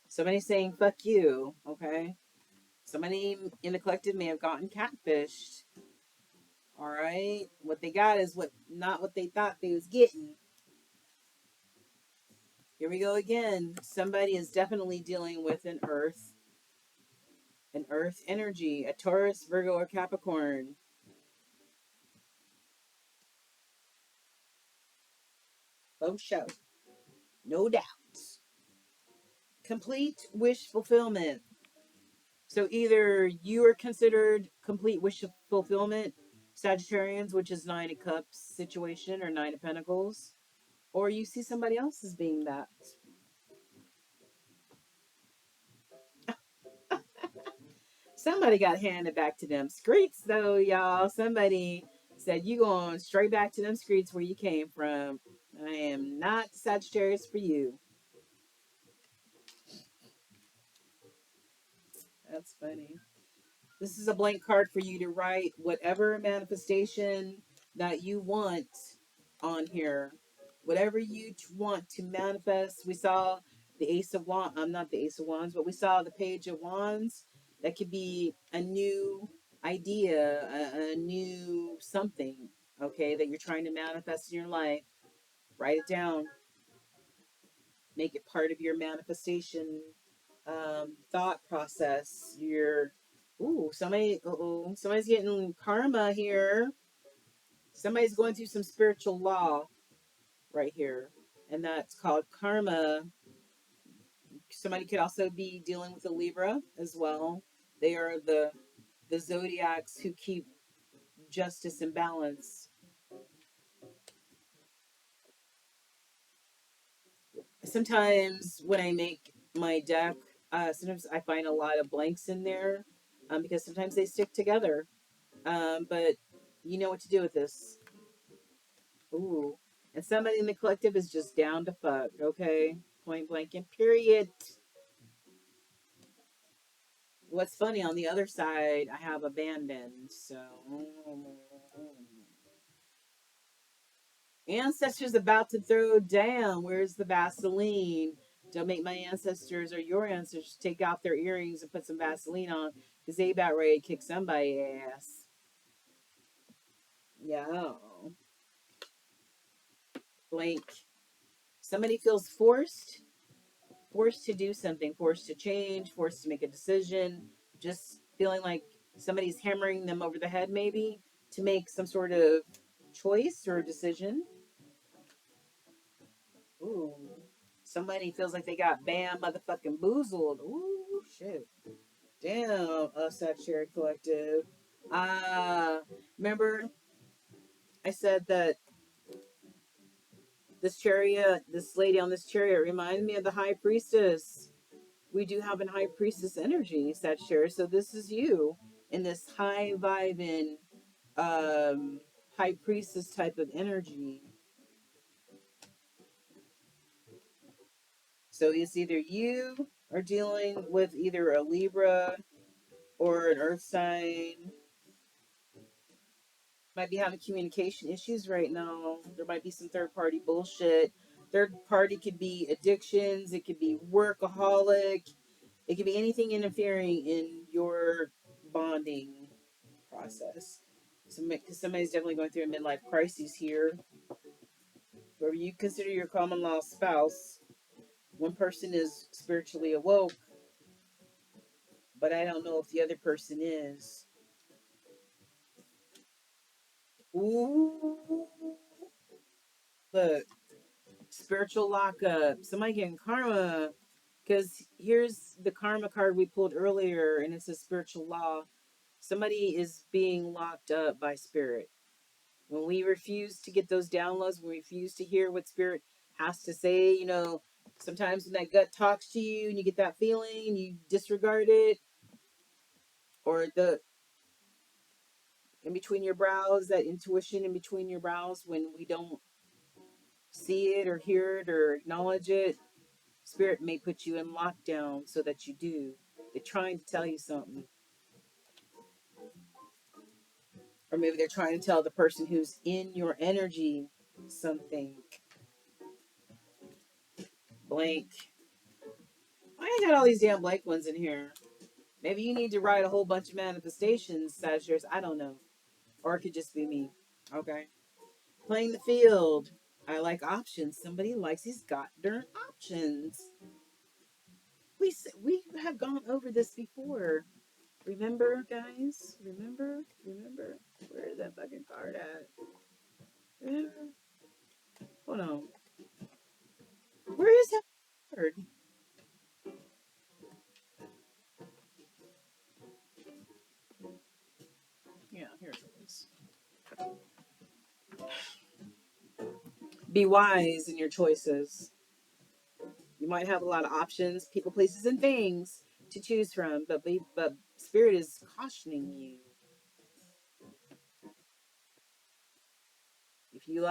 Somebody's saying fuck you, okay? Somebody in the collective may have gotten catfished. All right? What they got is not what they thought they was getting. Here we go again. Somebody is definitely dealing with an earth energy, a Taurus, Virgo, or Capricorn. Oh, show. No doubt. Complete wish fulfillment. So either you are considered complete wish fulfillment, Sagittarians, which is Nine of Cups situation or Nine of Pentacles, or you see somebody else as being that. Somebody got handed back to them streets though, y'all. Somebody said you going straight back to them streets where you came from. I am not Sagittarius for you. That's funny. This is a blank card for you to write whatever manifestation that you want on here. Whatever you want to manifest. We saw the Ace of Wands. I'm not the Ace of Wands, but we saw the Page of Wands. That could be a new idea, a new something, okay, that you're trying to manifest in your life. Write it down, make it part of your manifestation thought process. Somebody's getting karma here. Somebody's going through some spiritual law right here, and that's called karma. Somebody could also be dealing with a Libra as well. They are the zodiacs who keep justice and balance. Sometimes when I make my deck, sometimes I find a lot of blanks in there, because sometimes they stick together. But you know what to do with this. Ooh. And somebody in the collective is just down to fuck, okay? Point blank and period. What's funny, on the other side, I have abandoned, so. Ancestors about to throw down. Where's the Vaseline? Don't make my ancestors or your ancestors take off their earrings and put some Vaseline on, because they about ready to kick somebody's ass. Yeah. Blank. Somebody feels forced to do something, forced to change, forced to make a decision, just feeling like somebody's hammering them over the head, maybe, to make some sort of choice or decision. Ooh. Somebody feels like they got bam motherfucking boozled. Ooh, shit. Damn, us at Cherry Collective. Remember I said that this lady on this chariot reminded me of the high priestess. We do have a high priestess energy, Sagittarius. So this is you in this high vibing, high priestess type of energy. So it's either you are dealing with either a Libra or an Earth sign. Might be having communication issues right now. There might be some third party bullshit. Third party could be addictions. It could be workaholic. It could be anything interfering in your bonding process. Because somebody's definitely going through a midlife crisis here. Where you consider your common law spouse, one person is spiritually awoke, but I don't know if the other person is. Ooh, look, spiritual lockup. Somebody getting karma. Because here's the karma card we pulled earlier, and it's a spiritual law. Somebody is being locked up by spirit. When we refuse to get those downloads, when we refuse to hear what spirit has to say, sometimes when that gut talks to you and you get that feeling and you disregard it, or the in between your brows, that intuition in between your brows, when we don't see it or hear it or acknowledge it, spirit may put you in lockdown so that you do. They're trying to tell you something. Or maybe they're trying to tell the person who's in your energy something. Blank. I ain't got all these damn blank ones in here. Maybe you need to write a whole bunch of manifestations, Sagittarius. I don't know. Or it could just be me. Okay. Playing the field. I like options. Somebody likes these goddamn options. We have gone over this before. Remember, guys? Remember? Where is that fucking card at? Remember? Hold on. Where is that card? Yeah, here it is. Be wise in your choices. You might have a lot of options, people, places, and things to choose from, but Spirit is cautioning you. If you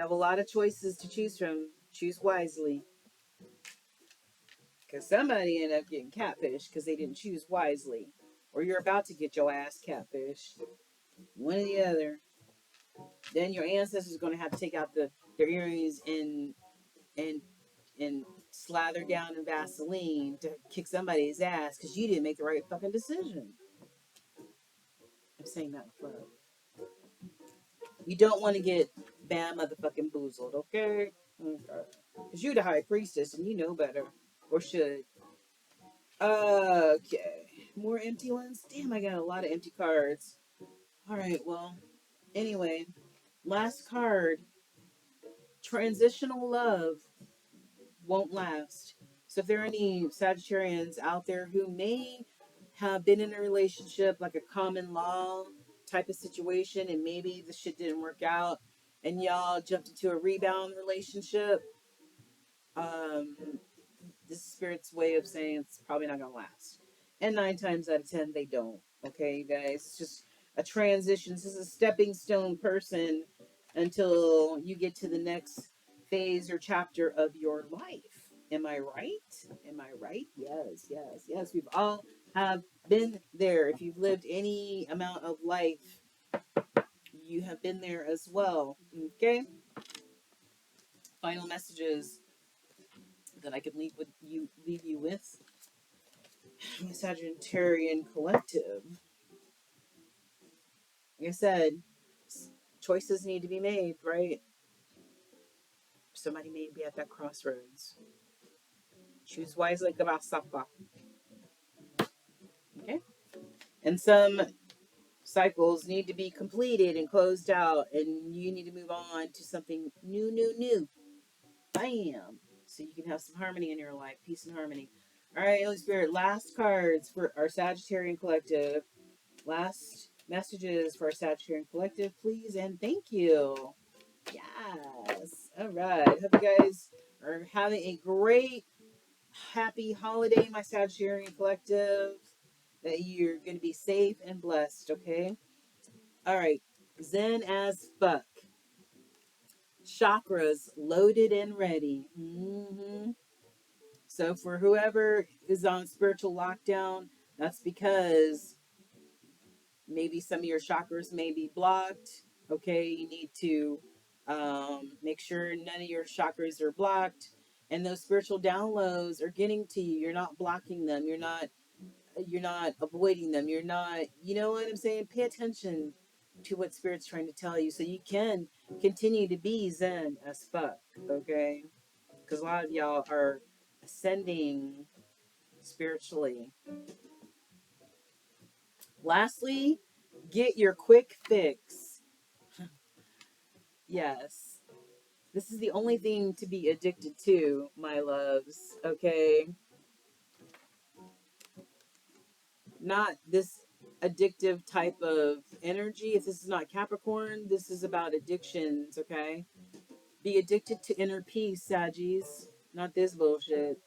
have a lot of choices to choose from, choose wisely. Because somebody ended up getting catfish because they didn't choose wisely, or you're about to get your ass catfish. One or the other. Then your ancestors are going to have to take out their earrings and slather down in Vaseline to kick somebody's ass because you didn't make the right fucking decision. I'm saying that with love. You don't want to get bam motherfucking boozled, okay? Okay. Because you're the high priestess and you know better. Or should. Okay. More empty ones? Damn, I got a lot of empty cards. Alright, well, anyway. Last card. Transitional love won't last. So if there are any Sagittarians out there who may have been in a relationship, like a common law type of situation, and maybe the shit didn't work out, and y'all jumped into a rebound relationship, um, this is spirit's way of saying it's probably not gonna last. And 9 times out of 10, they don't. Okay, you guys, it's just a transition. This is a stepping stone person until you get to the next phase or chapter of your life. Am I right? Am I right? Yes, yes, yes. We've all have been there. If you've lived any amount of life, you have been there as well. Okay. Final messages that I could leave you with. My Sagittarian collective. Like I said, choices need to be made, right? Somebody may be at that crossroads. Choose wisely, Kabasapa. Okay? And some cycles need to be completed and closed out, and you need to move on to something new. Bam! So you can have some harmony in your life, peace and harmony. All right, Holy Spirit, last cards for our Sagittarian collective. Last messages for our Sagittarian collective, please, and thank you. Yes. All right. Hope you guys are having a great, happy holiday, my Sagittarian collective. That you're going to be safe and blessed, okay? All right. Zen as fuck. Chakras loaded and ready. So, for whoever is on spiritual lockdown, that's because maybe some of your chakras may be blocked. Okay, you need to make sure none of your chakras are blocked, and those spiritual downloads are getting to you. You're not blocking them. You're not avoiding them. You're not. You know what I'm saying? Pay attention to what spirit's trying to tell you, so you can continue to be zen as fuck. Okay, because a lot of y'all are ascending spiritually. Lastly, get your quick fix. Yes. This is the only thing to be addicted to, my loves. Okay. Not this addictive type of energy. If this is not Capricorn, this is about addictions. Okay. Be addicted to inner peace, Saggies. Not this bullshit.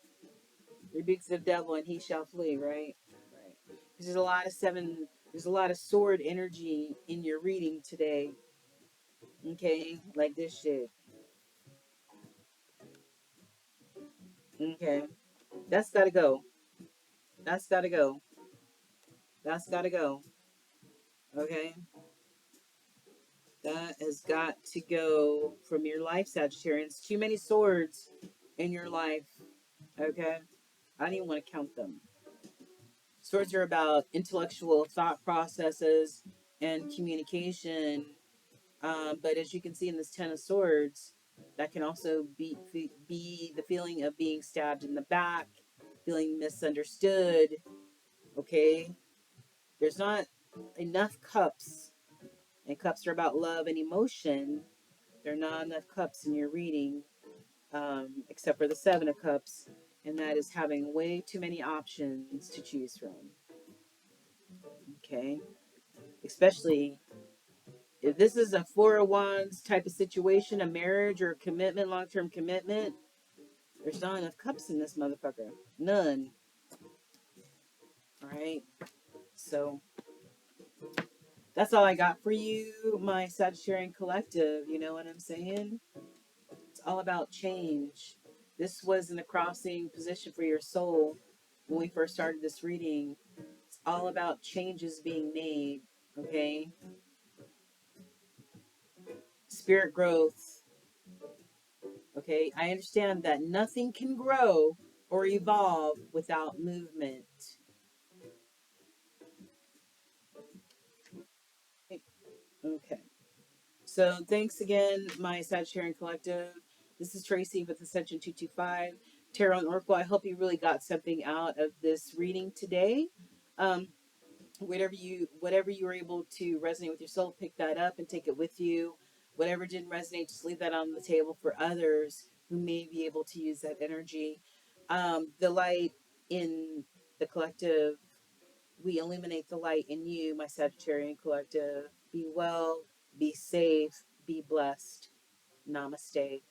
Rebukes the devil and he shall flee, right? Right. There's a lot of there's a lot of sword energy in your reading today. Okay. Like this shit. Okay. That's gotta go. That's gotta go. That's gotta go. Okay. That has got to go from your life, Sagittarians. Too many swords in your life. Okay. I don't even want to count them. Swords are about intellectual thought processes and communication. But as you can see in this Ten of Swords, that can also be the feeling of being stabbed in the back, feeling misunderstood. Okay. There's not enough cups, and cups are about love and emotion. There are not enough cups in your reading, except for the Seven of Cups, and that is having way too many options to choose from. Okay, especially if this is a Four of Wands type of situation, a marriage or a commitment, long-term commitment. There's not enough cups in this motherfucker. None. All right. So that's all I got for you, my Sagittarian collective. You know what I'm saying? It's all about change. This wasn't a crossing position for your soul when we first started this reading. It's all about changes being made, okay? Spirit growth Okay, I understand that nothing can grow or evolve without movement. Okay, so thanks again, my Sagittarian Collective. This is Tracy with Ascension 225 Tarot and Oracle. I hope you really got something out of this reading today. Um, whatever you were able to resonate with your soul, pick that up and take it with you. Whatever didn't resonate, just leave that on the table for others who may be able to use that energy. The light in the collective, we illuminate the light in you, my Sagittarian collective. Be well, be safe, be blessed. Namaste.